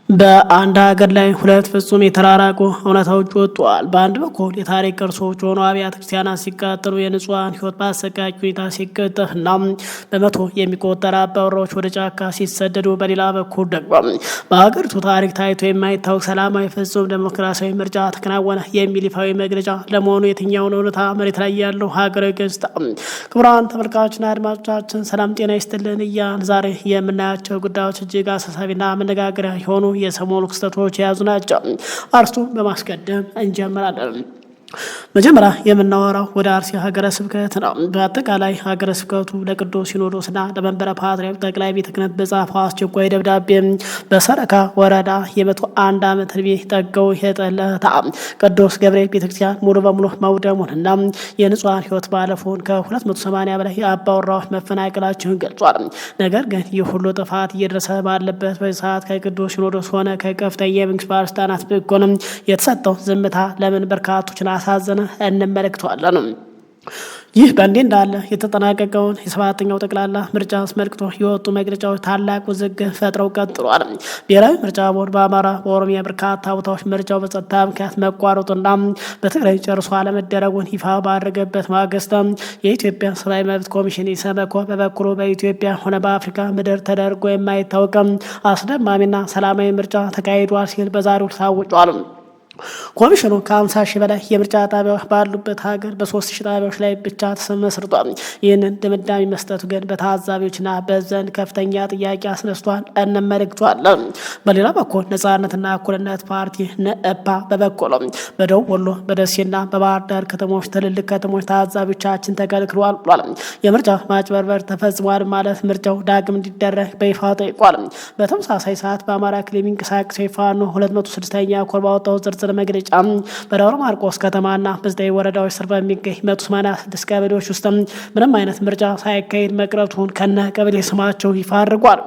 በአንድ ሀገር ላይ ሁለት ፍጹም የተራራቁ እውነታዎች ወጥተዋል። በአንድ በኩል የታሪክ ቅርሶች የሆኑ አብያተ ክርስቲያናት ሲቃጠሉ፣ የንጹሐን ሕይወት በአሰቃቂ ሁኔታ ሲቀጠፍ እና በመቶ የሚቆጠሩ አባወራዎች ወደ ጫካ ሲሰደዱ፣ በሌላ በኩል ደግሞ በሀገሪቱ ታሪክ ታይቶ የማይታወቅ ሰላማዊ ፍጹም ዴሞክራሲያዊ ምርጫ ተከናወነ የሚል ይፋዊ መግለጫ። ለመሆኑ የትኛውን እውነታ መሬት ላይ ያለው ሀገራዊ ገጽታ? ክቡራን ተመልካቾችና አድማጮቻችን ሰላም ጤና ይስጥልን እያልን ዛሬ የምናያቸው ጉዳዮች እጅግ አሳሳቢና መነጋገሪያ የሆኑ የሰሞኑ ክስተቶች የያዙ ናቸው። አርስቱን በማስቀደም እንጀምራለን። መጀመሪያ የምናወራው ወደ አርሲ ሀገረ ስብከት ነው። በአጠቃላይ ሀገረ ስብከቱ ለቅዱስ ሲኖዶስና ለመንበረ ፓትርያርክ ጠቅላይ ቤተ ክህነት በጻፈው አስቸኳይ ደብዳቤ በሰረካ ወረዳ የ101 ዓመት ዕድሜ ጠገው የጠለታ ቅዱስ ገብርኤል ቤተክርስቲያን ሙሉ በሙሉ መውደሙንና የንጹሐን ሕይወት ባለፉን ከ280 በላይ አባወራዎች መፈናቀላቸውን ገልጿል። ነገር ግን ይህ ሁሉ ጥፋት እየደረሰ ባለበት በዚህ ሰዓት ከቅዱስ ሲኖዶስ ሆነ ከከፍተኛ የመንግስት ባለስልጣናት በኩል የተሰጠው ዝምታ ለምን በርካቶችን አሳዘነ? እንመለከተዋለን። ይህ በእንዲህ እንዳለ የተጠናቀቀውን የ7ኛው ጠቅላላ ምርጫ አስመልክቶ የወጡ መግለጫዎች ታላቅ ውዝግብ ፈጥረው ቀጥሏል። ብሔራዊ ምርጫ ቦርድ በአማራ፣ በኦሮሚያ በርካታ ቦታዎች ምርጫው በጸጥታ ምክንያት መቋረጡና በትግራይ ጨርሶ አለመደረጉን ይፋ ባደረገበት ማግስት የኢትዮጵያ ሰብአዊ መብት ኮሚሽን ኢሰመኮ በበኩሉ በኢትዮጵያ ሆነ በአፍሪካ ምድር ተደርጎ የማይታወቅም አስደማሚና ሰላማዊ ምርጫ ተካሂዷል ሲል በዛሬው ታውጇል። ኮሚሽኑ ከ50 ሺህ በላይ የምርጫ ጣቢያዎች ባሉበት ሀገር በ3 ሺህ ጣቢያዎች ላይ ብቻ ተመስርቷል። ይህንን ድምዳሜ መስጠቱ ግን በታዛቢዎችና በዘንድ ከፍተኛ ጥያቄ አስነስቷል። እንመለከተዋለን። በሌላ በኩል ነጻነትና እኩልነት ፓርቲ ነእፓ በበኩሉ በደቡብ ወሎ በደሴና በባህር ዳር ከተሞች ትልልቅ ከተሞች ታዛቢዎቻችን ተከልክለዋል ብሏል። የምርጫ ማጭበርበር ተፈጽሟል ማለት ምርጫው ዳግም እንዲደረግ በይፋ ጠይቋል። በተመሳሳይ ሰዓት በአማራ ክልል የሚንቀሳቀሰው የፋኖ 206ኛ ኮር ባወጣው ዝርዝር መግለጫ በደብረ ማርቆስ ከተማና በዘጠኝ ወረዳዎች ስር በሚገኝ 186 ቀበሌዎች ውስጥ ምንም አይነት ምርጫ ሳይካሄድ መቅረቱን ከነ ቀበሌ ስማቸው ይፋ አድርጓል።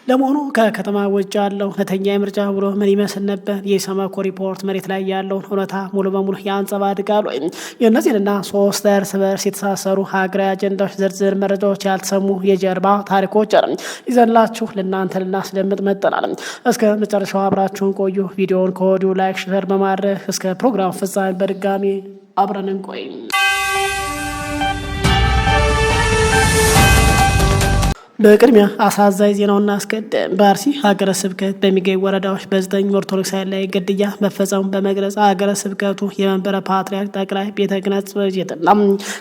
ለመሆኑ ከከተማ ውጭ ያለው እውነተኛ የምርጫ ብሎ ምን ይመስል ነበር? የኢሰመኮ ሪፖርት መሬት ላይ ያለውን እውነታ ሙሉ በሙሉ ያንጸባርቃል ወይ? የእነዚህንና ሶስት እርስ በርስ የተሳሰሩ ሀገራዊ አጀንዳዎች ዝርዝር መረጃዎች፣ ያልተሰሙ የጀርባ ታሪኮች ይዘንላችሁ ለእናንተ ልናስደምጥ መጥተናል። እስከ መጨረሻው አብራችሁን ቆዩ። ቪዲዮውን ከወዲሁ ላይክ፣ ሼር በማድረግ እስከ ፕሮግራም ፍጻሜ በድጋሚ አብረን እንቆይ። በቅድሚያ አሳዛኝ ዜናውን እናስቀድም። በአርሲ ሀገረ ስብከት በሚገኝ ወረዳዎች በ9 ኦርቶዶክሳውያን ላይ ግድያ መፈጸሙን በመግለጽ ሀገረ ስብከቱ የመንበረ ፓትርያርክ ጠቅላይ ቤተ ክህነት ጽሕፈት ቤትና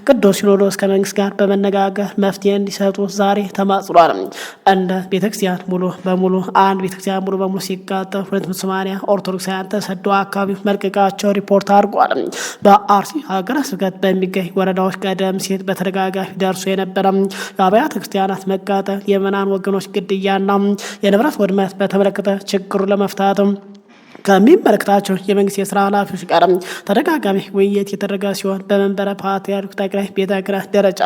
ቅዱስ ሲኖዶስ ከመንግስት ጋር በመነጋገር መፍትሄ እንዲሰጡ ዛሬ ተማጽኗል። እንደ ቤተክርስቲያን ሙሉ በሙሉ ሲቃጠል 280 ኦርቶዶክሳውያን ተሰደው አካባቢው መልቀቃቸው ሪፖርት አድርጓል። በአርሲ ሀገረ ስብከት በሚገኝ ወረዳዎች ቀደም ሲል በተደጋጋሚ ደርሶ የነበረ የአብያተ ክርስቲያናት መቃጠል፣ የምዕመናን ወገኖች ግድያና የንብረት ውድመት በተመለከተ ችግሩ ለመፍታት ከሚመለከታቸው የመንግስት የስራ ኃላፊዎች ጋር ተደጋጋሚ ውይይት የተደረገ ሲሆን በመንበረ ፓትርያርክ ጠቅላይ ቤተ ክህነት ደረጃ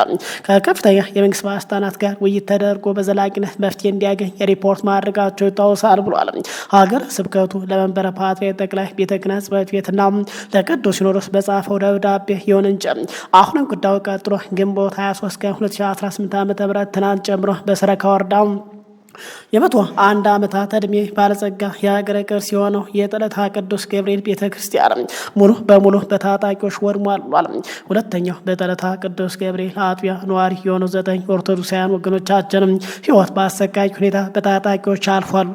ከከፍተኛ የመንግስት ባለስልጣናት ጋር ውይይት ተደርጎ በዘላቂነት መፍትሄ እንዲያገኝ ሪፖርት ማድረጋቸው ይታወሳል ብሏል። ሀገረ ስብከቱ ለመንበረ ፓትርያርክ ጠቅላይ ቤተ ክህነት ጽሕፈት ቤትና ለቅዱስ ሲኖዶስ በጻፈው ደብዳቤ ይሁን እንጂ አሁንም ጉዳዩ ቀጥሎ ግንቦት 23 ቀን 2018 ዓ.ም ትናንት ጨምሮ በሰረካ ወረዳ የ101 ዓመታት ዕድሜ ባለጸጋ የሀገረ ቅርስ የሆነው የጠለታ ቅዱስ ገብርኤል ቤተክርስቲያን ሙሉ በሙሉ በታጣቂዎች ወድሟል። ሁለተኛው በጠለታ ቅዱስ ገብርኤል አጥቢያ ነዋሪ የሆኑ 9 ኦርቶዶክሳውያን ወገኖቻችንም ሕይወት በአሰቃቂ ሁኔታ በታጣቂዎች አልፏል።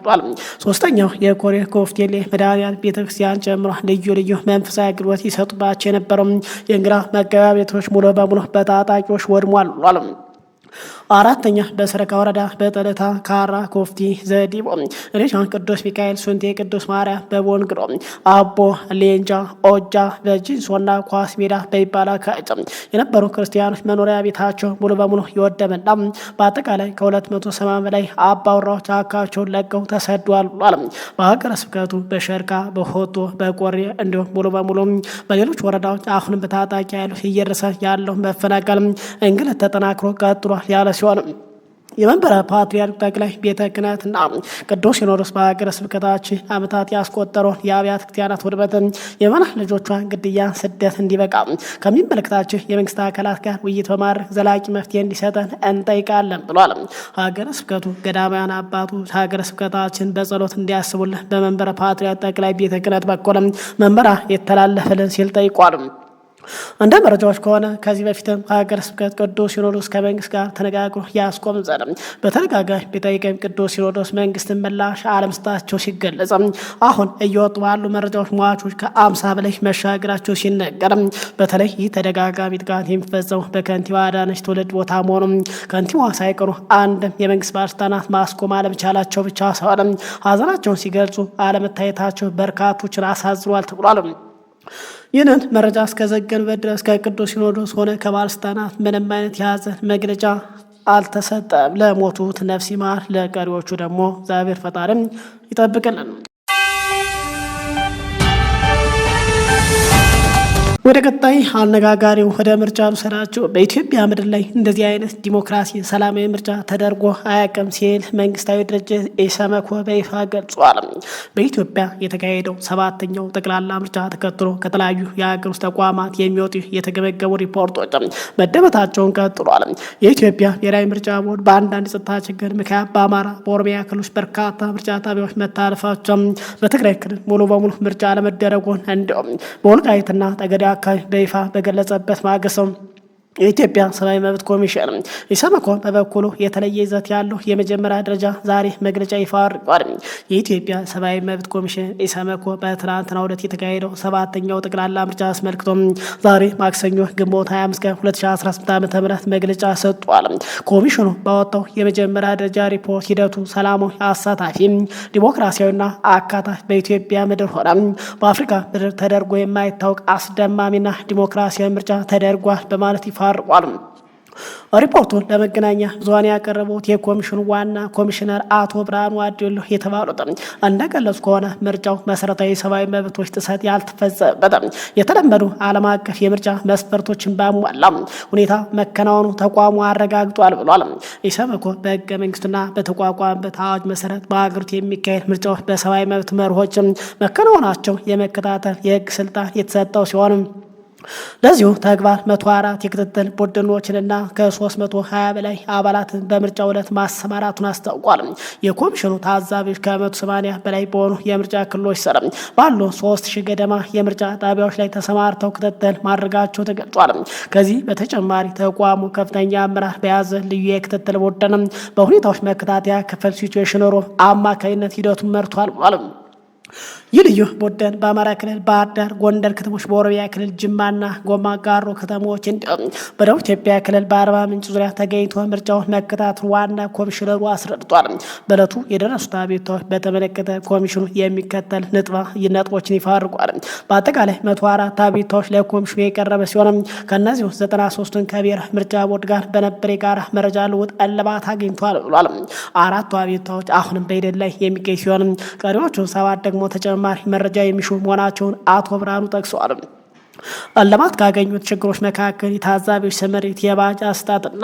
ሶስተኛው የኮሬ ኮፍቴሌ መድኃኔዓለም ቤተክርስቲያን ጨምሮ ልዩ መንፈሳዊ አገልግሎት ይሰጡባቸው የነበረው የእንግዳ መቀበያ ቤቶች ሙሉ በሙሉ በታጣቂዎች ወድሟል። አራተኛ በሰረካ ወረዳ በጠለታ ካራ ኮፍቲ ዘዲቦ ሬሻን ቅዱስ ሚካኤል ሱንቴ ቅዱስ ማርያም በቦንግሮ አቦ ሌንጃ ኦጃ በጂንሶና ኳስ ሜዳ በይባላ ካጭ የነበሩ ክርስቲያኖች መኖሪያ ቤታቸው ሙሉ በሙሉ የወደመና በአጠቃላይ ከ270 በላይ አባወራዎች አካባቢያቸውን ለቀው ተሰደዋል ብሏል። በሀገረ ስብከቱ በሸርካ በሆቶ በቆሬ እንዲሁም ሙሉ በሙሉ በሌሎች ወረዳዎች አሁንም በታጣቂ ኃይሎች እየደረሰ ያለው መፈናቀል እንግልት ተጠናክሮ ቀጥሏል ያለ ሲሆን የመንበረ ፓትርያርክ ጠቅላይ ቤተ ክህነትና ቅዱስ ሲኖዶስ በሀገረ ስብከታችን ዓመታት ያስቆጠረውን የአብያተ ክርስቲያናት ውድመትን፣ የመናህ ልጆቿን ግድያ፣ ስደት እንዲበቃ ከሚመለከታቸው የመንግስት አካላት ጋር ውይይት በማድረግ ዘላቂ መፍትሄ እንዲሰጠን እንጠይቃለን ብሏል። ሀገረ ስብከቱ ገዳማውያን አባቶች ሀገረ ስብከታችን በጸሎት እንዲያስቡልን በመንበረ ፓትርያርክ ጠቅላይ ቤተ ክህነት በኩልም መመሪያ የተላለፈልን ሲል ጠይቋል። እንደ መረጃዎች ከሆነ ከዚህ በፊትም ሀገረ ስብከት ቅዱስ ሲኖዶስ ከመንግስት ጋር ተነጋግሮ ያስቆም ዘንድ በተደጋጋሚ ቢጠይቅም ቅዱስ ሲኖዶስ መንግስትን ምላሽ አለመስጠታቸው ሲገለጽ፣ አሁን እየወጡ ባሉ መረጃዎች ሟቾች ከ50 በላይ መሻገራቸው ሲነገር፣ በተለይ ይህ ተደጋጋሚ ጥቃት የሚፈጸመው በከንቲባ አዳነች ትውልድ ቦታ መሆኑ ከንቲባ ሳይቀሩ አንድም የመንግስት ባለስልጣናት ማስቆም አለመቻላቸው ብቻ ሳይሆን ሀዘናቸውን ሲገልጹ አለመታየታቸው በርካቶችን አሳዝኗል ተብሏል። ይህንን መረጃ እስከዘገንበት ድረስ ከቅዱስ ሲኖዶስ ሆነ ከባለስልጣናት ምንም አይነት የሀዘን መግለጫ አልተሰጠም። ለሞቱት ነፍስ ይማር፣ ለቀሪዎቹ ደግሞ እግዚአብሔር ፈጣሪም ይጠብቅልን። ወደ ቀጣይ አነጋጋሪው ወደ ምርጫ ልውሰዳችሁ። በኢትዮጵያ ምድር ላይ እንደዚህ አይነት ዲሞክራሲ ሰላማዊ ምርጫ ተደርጎ አያውቅም ሲል መንግስታዊ ድርጅት ኢሰመኮ በይፋ ገልጿል። በኢትዮጵያ የተካሄደው 7ኛው ጠቅላላ ምርጫ ተከትሎ ከተለያዩ የሀገር ውስጥ ተቋማት የሚወጡ የተገመገሙ ሪፖርቶች መደመጣቸውን ቀጥሏል። የኢትዮጵያ ብሔራዊ ምርጫ ቦርድ በአንዳንድ የጸጥታ ችግር ምክንያት በአማራ፣ በኦሮሚያ ክልሎች በርካታ ምርጫ ጣቢያዎች መታለፋቸው፣ በትግራይ ክልል ሙሉ በሙሉ ምርጫ አለመደረጉን እንዲሁም በወልቃይትና ጠገዴ አካባቢ በይፋ በገለጸበት ማግስት የኢትዮጵያ ሰብአዊ መብት ኮሚሽን ኢሰመኮ በበኩሉ የተለየ ይዘት ያለው የመጀመሪያ ደረጃ ዛሬ መግለጫ ይፋ አድርጓል። የኢትዮጵያ ሰብአዊ መብት ኮሚሽን ኢሰመኮ በትናንትናው ዕለት የተካሄደው 7ኛው ጠቅላላ ምርጫ አስመልክቶ ዛሬ ማክሰኞ ግንቦት 25 ቀን 2018 ዓ.ም መግለጫ ሰጥቷል። ኮሚሽኑ ባወጣው የመጀመሪያ ደረጃ ሪፖርት ሂደቱ ሰላማዊ፣ አሳታፊ፣ ዲሞክራሲያዊና አካታች በኢትዮጵያ ምድር ሆነ በአፍሪካ ምድር ተደርጎ የማይታወቅ አስደማሚና ዲሞክራሲያዊ ምርጫ ተደርጓል በማለት ይፋ አድርጓል። ሪፖርቱን ለመገናኛ ብዙሃን ያቀረቡት የኮሚሽኑ ዋና ኮሚሽነር አቶ ብርሃኑ አዴሎ የተባሉት እንደገለጹ ከሆነ ምርጫው መሰረታዊ ሰብአዊ መብቶች ጥሰት ያልተፈጸመበት የተለመዱ ዓለም አቀፍ የምርጫ መስፈርቶችን ባሟላ ሁኔታ መከናወኑ ተቋሙ አረጋግጧል ብሏል። ኢሰመኮ በህገ መንግስቱና በተቋቋመበት አዋጅ መሰረት በሀገሪቱ የሚካሄድ ምርጫዎች በሰብአዊ መብት መርሆች መከናወናቸው የመከታተል የህግ ስልጣን የተሰጠው ሲሆን ለዚሁ ተግባር 104 የክትትል ቡድኖችንና ከ320 በላይ አባላትን በምርጫው ዕለት ማሰማራቱን አስታውቋል። የኮሚሽኑ ታዛቢዎች ከ180 በላይ በሆኑ የምርጫ ክልሎች ስር ባሉ 3000 ገደማ የምርጫ ጣቢያዎች ላይ ተሰማርተው ክትትል ማድረጋቸው ተገልጿል። ከዚህ በተጨማሪ ተቋሙ ከፍተኛ አመራር በያዘ ልዩ የክትትል ቡድን በሁኔታዎች መከታተያ ክፍል ሲቹዌሽን ሩም አማካኝነት ሂደቱን መርቷል ብሏል። ይህ ልዩ ቡድን በአማራ ክልል ባህር ዳር፣ ጎንደር ከተሞች፣ በኦሮሚያ ክልል ጅማና ጎማ ጋሮ ከተሞች እንዲሁም በደቡብ ኢትዮጵያ ክልል በአርባ ምንጭ ዙሪያ ተገኝቶ ምርጫውን መከታተል ዋና ኮሚሽነሩ አስረድቷል። በዕለቱ የደረሱት አቤቱታዎች በተመለከተ ኮሚሽኑ የሚከተል ነጥቦችን ይፋ አድርጓል። በአጠቃላይ 104 አቤቱታዎች ለኮሚሽኑ የቀረበ ሲሆንም ከእነዚህ ውስጥ 93ን ከብሔራዊ ምርጫ ቦርድ ጋር በነበረ የጋራ መረጃ ልውውጥ እልባት አግኝቷል ብሏል። 4ቱ አቤቱታዎች አሁንም በሂደት ላይ የሚገኝ ሲሆንም ቀሪዎቹ 7 ደግሞ ተጨማሪ መረጃ የሚሹ መሆናቸውን አቶ ብርሃኑ ጠቅሰዋል። እልባት ካገኙት ችግሮች መካከል የታዛቢዎች ስምሪት፣ የባጅ አሰጣጥና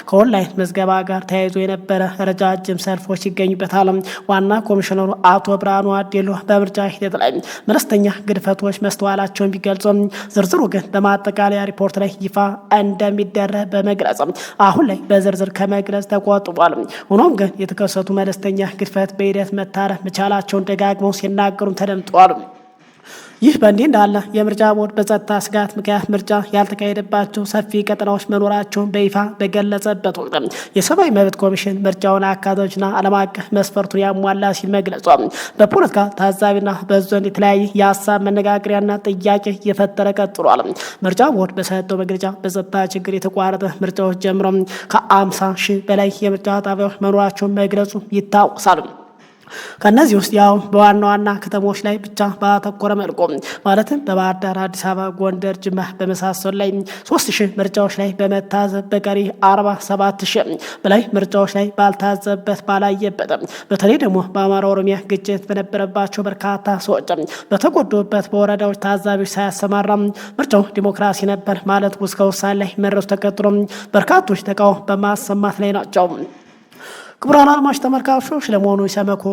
ከኦንላይን ምዝገባ ጋር ተያይዞ የነበረ ረጃጅም ሰልፎች ይገኙበታል። ዋና ኮሚሽነሩ አቶ ብርሃኑ አዴሎ በምርጫ ሂደት ላይ መለስተኛ ግድፈቶች መስተዋላቸውን ቢገልጹም ዝርዝሩ ግን በማጠቃለያ ሪፖርት ላይ ይፋ እንደሚደረግ በመግለጽ አሁን ላይ በዝርዝር ከመግለጽ ተቆጥቧል። ሆኖም ግን የተከሰቱ መለስተኛ ግድፈት በሂደት መታረም መቻላቸውን ደጋግመው ሲናገሩም ተደምጠዋል። ይህ በእንዲህ እንዳለ የምርጫ ቦርድ በጸጥታ ስጋት ምክንያት ምርጫ ያልተካሄደባቸው ሰፊ ቀጠናዎች መኖራቸውን በይፋ በገለጸበት ወቅት የሰብአዊ መብት ኮሚሽን ምርጫውን አካታችና ዓለም አቀፍ መስፈርቱን ያሟላ ሲል መግለጿ በፖለቲካ ታዛቢና በሕዝብ ዘንድ የተለያየ የሀሳብ መነጋገሪያና ጥያቄ እየፈጠረ ቀጥሏል። ምርጫ ቦርድ በሰጠው መግለጫ በጸጥታ ችግር የተቋረጠ ምርጫዎች ጀምሮ ከ50 ሺህ በላይ የምርጫ ጣቢያዎች መኖራቸውን መግለጹ ይታወሳል። ከነዚህ ውስጥ ያው በዋና ዋና ከተሞች ላይ ብቻ ባተኮረ መልኩ ማለትም በባህር ዳር፣ አዲስ አበባ፣ ጎንደር፣ ጅማ በመሳሰሉ ላይ 3000 ምርጫዎች ላይ በመታዘብ በቀሪ 47000 በላይ ምርጫዎች ላይ ባልታዘበት ባላየበት በተለይ ደግሞ በአማራ ኦሮሚያ ግጭት በነበረባቸው በርካታ ሰዎች በተጎዱበት በወረዳዎች ታዛቢዎች ሳያሰማራ ምርጫው ዲሞክራሲ ነበር ማለት እስከ ውሳኔ ላይ መድረሱ ተከትሎ በርካቶች ተቃውሞ በማሰማት ላይ ናቸው። ክቡራን አድማጭ ተመልካቾች ለመሆኑ ኢሰመኮ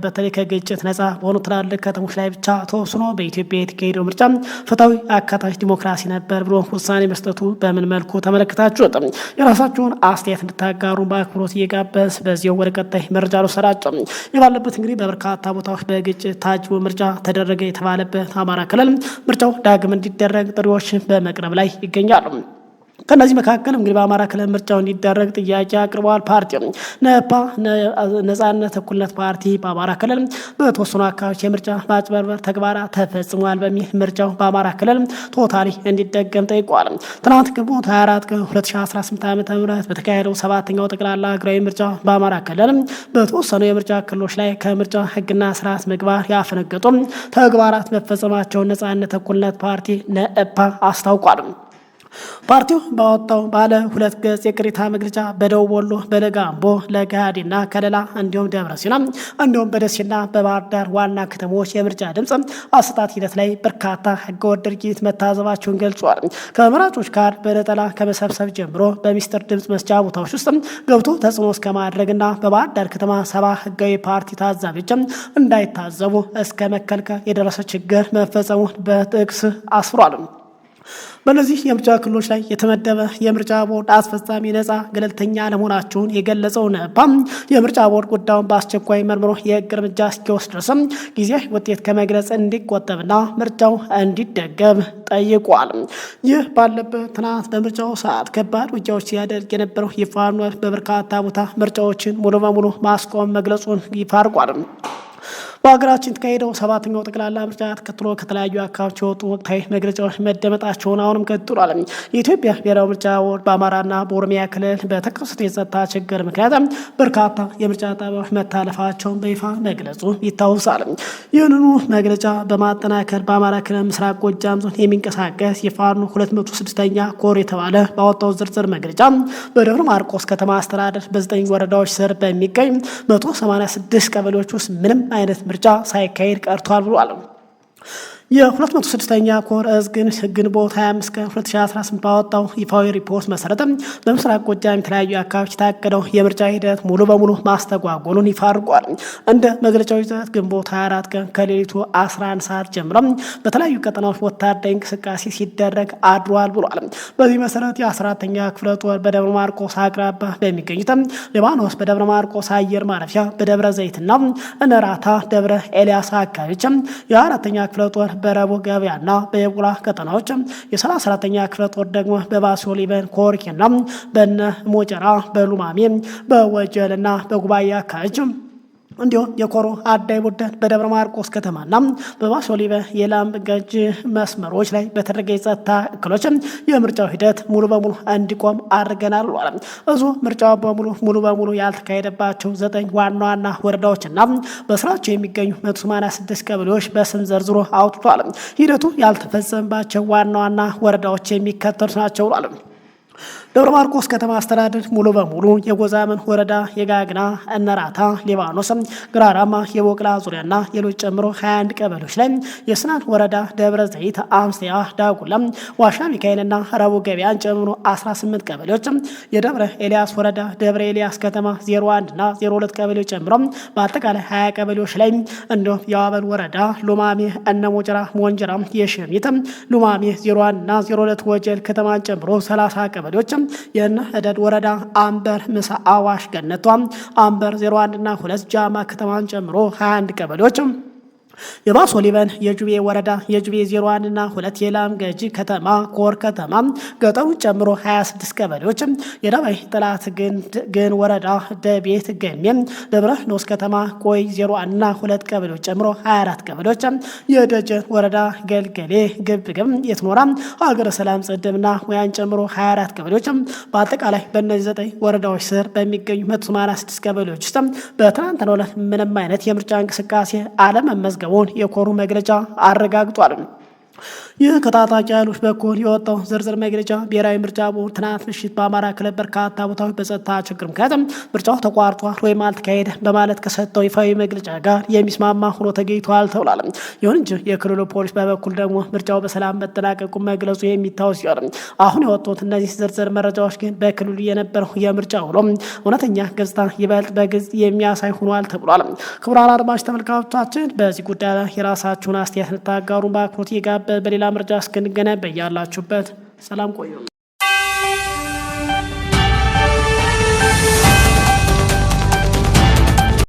በተለይ ከግጭት ነጻ በሆኑ ትላልቅ ከተሞች ላይ ብቻ ተወስኖ በኢትዮጵያ የተካሄደው ምርጫ ፍትሐዊ አካታች ዲሞክራሲ ነበር ብሎ ውሳኔ መስጠቱ በምን መልኩ ተመለከታችሁት? የራሳችሁን አስተያየት እንድታጋሩ በአክብሮት እየጋበዝ በዚያው ወደ ቀጣይ መረጃ ልወስዳችሁ። የባለበት እንግዲህ በበርካታ ቦታዎች በግጭት ታጅቦ ምርጫ ተደረገ የተባለበት አማራ ክልል ምርጫው ዳግም እንዲደረግ ጥሪዎች በመቅረብ ላይ ይገኛሉ። ከነዚህ መካከል እንግዲህ በአማራ ክልል ምርጫው እንዲደረግ ጥያቄ አቅርበዋል። ፓርቲው ነፓ ነጻነት እኩልነት ፓርቲ በአማራ ክልል በተወሰኑ አካባቢዎች የምርጫ ማጭበርበር ተግባራት ተፈጽሟል በሚል ምርጫው በአማራ ክልል ቶታሊ እንዲደገም ጠይቋል። ትናንት ግንቦት 24 ቀን 2018 ዓ.ም በተካሄደው 7ኛው ጠቅላላ ሀገራዊ ምርጫ በአማራ ክልል በተወሰኑ የምርጫ ክልሎች ላይ ከምርጫ ሕግና ስርዓት ምግባር ያፈነገጡ ተግባራት መፈጸማቸውን ነጻነት እኩልነት ፓርቲ ነፓ አስታውቋል። ፓርቲው ባወጣው ባለ 2 ገጽ የቅሬታ መግለጫ በደቡብ ወሎ በለጋምቦ ለጋዲና ከለላ እንዲሁም ደብረ ሲና እንዲሁም በደሴና በባህር ዳር ዋና ከተሞች የምርጫ ድምፅ አሰጣጥ ሂደት ላይ በርካታ ህገወጥ ድርጊት መታዘባቸውን ገልጿል። ከመራጮች ካርድ በነጠላ ከመሰብሰብ ጀምሮ በሚስጥር ድምፅ መስጫ ቦታዎች ውስጥ ገብቶ ተጽዕኖ እስከ ማድረግና በባህር ዳር ከተማ 70 ህጋዊ ፓርቲ ታዛቢዎች እንዳይታዘቡ እስከ መከልከል የደረሰ ችግር መፈጸሙን በጥቅስ አስፍሯል። በእነዚህ የምርጫ ክልሎች ላይ የተመደበ የምርጫ ቦርድ አስፈጻሚ ነጻ ገለልተኛ ለመሆናቸውን የገለጸው ነፓም የምርጫ ቦርድ ጉዳዩን በአስቸኳይ መርምሮ የህግ እርምጃ እስኪወስድ ድረስም ጊዜያዊ ውጤት ከመግለጽ እንዲቆጠብና ምርጫው እንዲደገም ጠይቋል። ይህ ባለበት ትናንት በምርጫው ሰዓት ከባድ ውጊያዎች ሲያደርግ የነበረው የፋኖ በበርካታ ቦታ ምርጫዎችን ሙሉ በሙሉ ማስቆም መግለጹን ይፋ አድርጓል። በሀገራችን የተካሄደው 7ኛው ጠቅላላ ምርጫ ተከትሎ ከተለያዩ አካባቢዎች የወጡ ወቅታዊ መግለጫዎች መደመጣቸውን አሁንም ቀጥሏል። የኢትዮጵያ ብሔራዊ ምርጫ ቦርድ በአማራና በኦሮሚያ ክልል በተከሰተ የጸጥታ ችግር ምክንያት በርካታ የምርጫ ጣቢያዎች መታለፋቸውን በይፋ መግለጹ ይታወሳል። ይህንኑ መግለጫ በማጠናከር በአማራ ክልል ምስራቅ ጎጃም ዞን የሚንቀሳቀስ የፋኖ 206ኛ ኮር የተባለ ባወጣው ዝርዝር መግለጫ በደብረ ማርቆስ ከተማ አስተዳደር በ9 ወረዳዎች ስር በሚገኝ 186 ቀበሌዎች ውስጥ ምንም አይነት ምርጫ ሳይካሄድ ቀርቷል ብሏል። የ206ኛ ኮር እዝ ግን ግንቦት 25 ቀን 2018 ባወጣው ይፋዊ ሪፖርት መሰረት በምስራቅ ጎጃም የተለያዩ አካባቢዎች የታቀደው የምርጫ ሂደት ሙሉ በሙሉ ማስተጓጎሉን ይፋ አድርጓል። እንደ መግለጫው ይዘት ግንቦት 24 ቀን ከሌሊቱ 11 ሰዓት ጀምሮ በተለያዩ ቀጠናዎች ወታደራዊ እንቅስቃሴ ሲደረግ አድሯል ብሏል። በዚህ መሰረት የ14ኛ ክፍለ ጦር በደብረ ማርቆስ አቅራቢያ በሚገኙት ሊባኖስ በደብረ ማርቆስ አየር ማረፊያ በደብረ ዘይትና እነራታ ደብረ ኤልያስ አካባቢዎች የ4ኛ ክፍለ ጦር በረቡ ገበያና በየቡላ ቀጠናዎች የ34ኛ ክፍለ ጦር ደግሞ በባሶ ሊበን ኮርኬና በነ ሞጨራ በሉማሜ በወጀልና በጉባኤ አካባቢዎች እንዲሁም የኮሮ አዳይ ቡድን በደብረ ማርቆስ ከተማና በባሶ ሊበን የላም ገጅ መስመሮች ላይ በተደረገ የጸጥታ እክሎች የምርጫው ሂደት ሙሉ በሙሉ እንዲቆም አድርገናል ብሏል። እዙ ምርጫው ሙሉ በሙሉ ያልተካሄደባቸው 9 ዋና ዋና ወረዳዎችና በስራቸው የሚገኙ 186 ቀበሌዎች በስም ዘርዝሮ አውጥቷል። ሂደቱ ያልተፈጸመባቸው ዋና ዋና ወረዳዎች የሚከተሉት ናቸው ብሏል። ደብረ ማርቆስ ከተማ አስተዳደር ሙሉ በሙሉ የጎዛመን ወረዳ የጋግና እነራታ ሊባኖስ ግራራማ የቦቅላ ዙሪያና ሌሎች ጨምሮ 21 ቀበሌዎች ላይ የስናን ወረዳ ደብረ ዘይት አምስያ ዳጉላ ዋሻ ሚካኤልና ረቡ ገበያን ጨምሮ 18 ቀበሌዎች የደብረ ኤልያስ ወረዳ ደብረ ኤልያስ ከተማ 01 እና 02 ቀበሌዎች ጨምሮ በአጠቃላይ 20 ቀበሌዎች ላይ እንዲሁም የዋበል ወረዳ ሉማሜ እነሞጀራ ሞንጀራ የሸሚት ሉማሜ 01 እና 02 ወጀል ከተማን ጨምሮ 30 ቀበሌዎች የነ እደድ ወረዳ አምበር ምሳ አዋሽ ገነቷ አምበር 01 እና 2 ጃማ ከተማን ጨምሮ 21 ቀበሌዎች የባሶ ሊበን የጁቤ ወረዳ የጁቤ 01 እና 2 የላም ገጂ ከተማ ኮር ከተማ ገጠሩን ጨምሮ 26 ቀበሌዎች የዳባይ ጥላት ግን ወረዳ ደቤት ገሜም ደብረ ኖስ ከተማ ቆይ 01 እና 2 ቀበሌዎች ጨምሮ 24 ቀበሌዎች የደጀን ወረዳ ገልገሌ ግብግብ የትኖራ ሀገረ ሰላም ጽድምና ሙያን ጨምሮ 24 ቀበሌዎች በአጠቃላይ በእነዚህ 9 ወረዳዎች ስር በሚገኙ 186 ቀበሌዎች ውስጥ በትናንትናው ዕለት ምንም አይነት የምርጫ እንቅስቃሴ አለመመዝገብ የኮሩ መግለጫ አረጋግጧል። ይህ ከታጣቂ ኃይሎች በኩል የወጣው ዝርዝር መግለጫ ብሔራዊ ምርጫ ቦርድ ትናንት ምሽት በአማራ ክልል በርካታ ቦታዎች በጸጥታ ችግር ምክንያት ምርጫው ተቋርጧል ወይም አልተካሄደ በማለት ከሰጠው ይፋዊ መግለጫ ጋር የሚስማማ ሆኖ ተገኝቷል ተብሏል። ይሁን እንጂ የክልሉ ፖሊስ በበኩል ደግሞ ምርጫው በሰላም መጠናቀቁ መግለጹ የሚታወስ ሲሆን አሁን የወጡት እነዚህ ዝርዝር መረጃዎች ግን በክልሉ የነበረው የምርጫ ውሎ እውነተኛ ገጽታ ይበልጥ በግልጽ የሚያሳይ ሆኗል ተብሏል። ክቡራን አድማጭ ተመልካቾቻችን በዚህ ጉዳይ ላይ የራሳችሁን አስተያየት እንድታጋሩ በአክብሮት በሌላ ምርጫ እስክንገናኝ በያላችሁበት ሰላም ቆዩ።